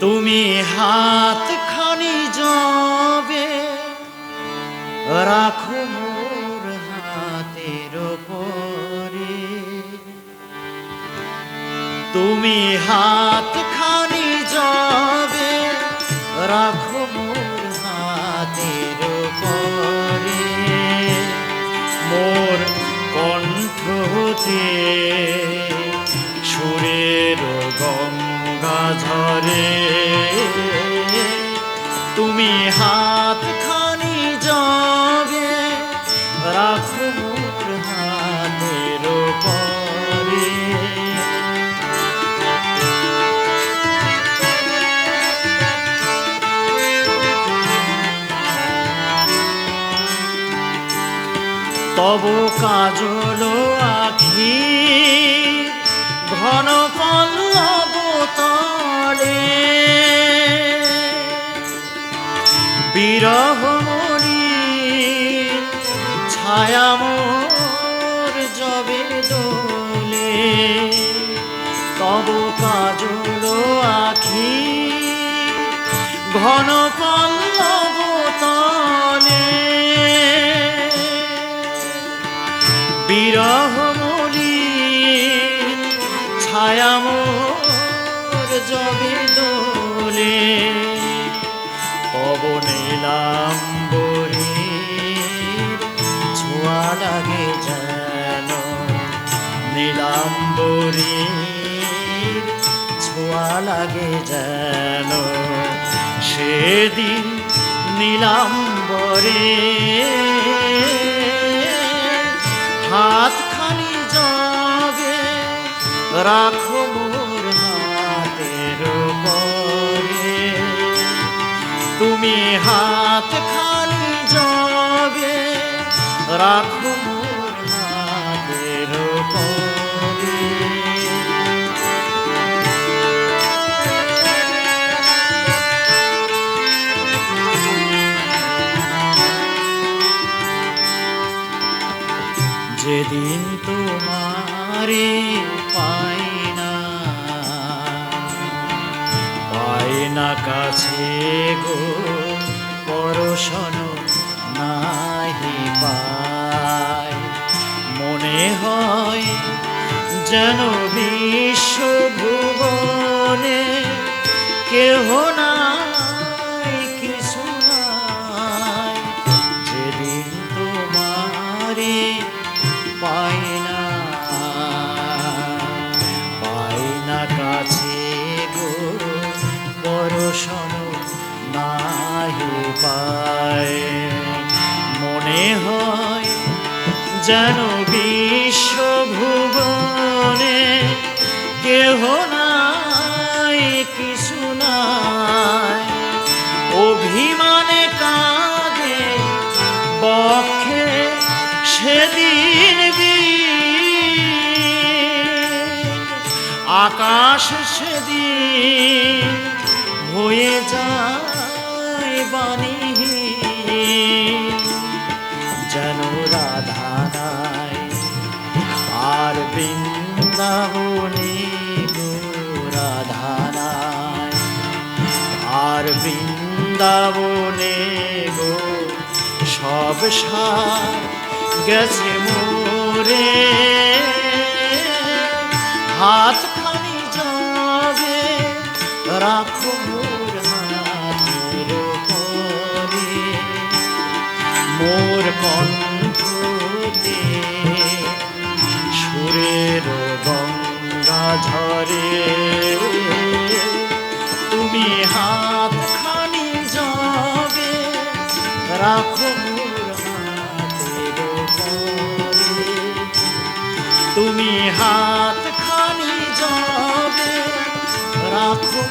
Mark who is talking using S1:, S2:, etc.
S1: তুমি হাতখানি যাবে রাখো মোর হাতের উপরে, তুমি হাতখানি যাবে রাখো মোর হাতের উপরে, মোর কণ্ঠ হতে সুরের গঙ্গা ঝরে, তুমি হাতখানি যাবে রাখো মোর হাতের উপরে। তব কাজল আখি ঘন পল্লব তলে, বিরহ মলিন ছায়া মোর যবে দোলে, তব কাজল আখি ঘন পল্লব তলে, বিরহ মলিন ছায়া মোর যবে দোলে, তব নীলাম্বরীর ছোঁয়া লাগে যেন, নীলাম্বরীর ছোঁয়া লাগে যেন, সেদিন নীলাম্বরে হাতখানি যাবে রাখো মোর হাতের উপরে, তুমি হাতখানি যাবে রাখো মোর হাতের উপরে। যেদিন তোমারে পাই না কাছে গো, পরশন নাহি পাই, মনে হয় যেন বিশ্বভুবনে কেহ নাই কিছু নাই, যেদিন তোমারে পাই না কাছে গো, পরশন নাহি পায়, মনে হয় যেন বিশ্বভুবনে কেহ নাই কিছু নাই, অভিমানে কাঁদে বক্ষে সেদিন আকাশ সেদিন হয়ে যায় বাণীহীন, যেন রাধা নাই আর বৃন্দাবনে গো, রাধা নাই আর বৃন্দাবনে গো, সব সার গেছে মোরে, হাতখানি যাবে রাখো মোর হাতের উপরে, মোর কণ্ঠতে সুরের গঙ্গা ঝরে, তুমি হাতখানি যাবে রাখো মোর হাতের উপরে, তুমি হাতখানি যাবে রাখো।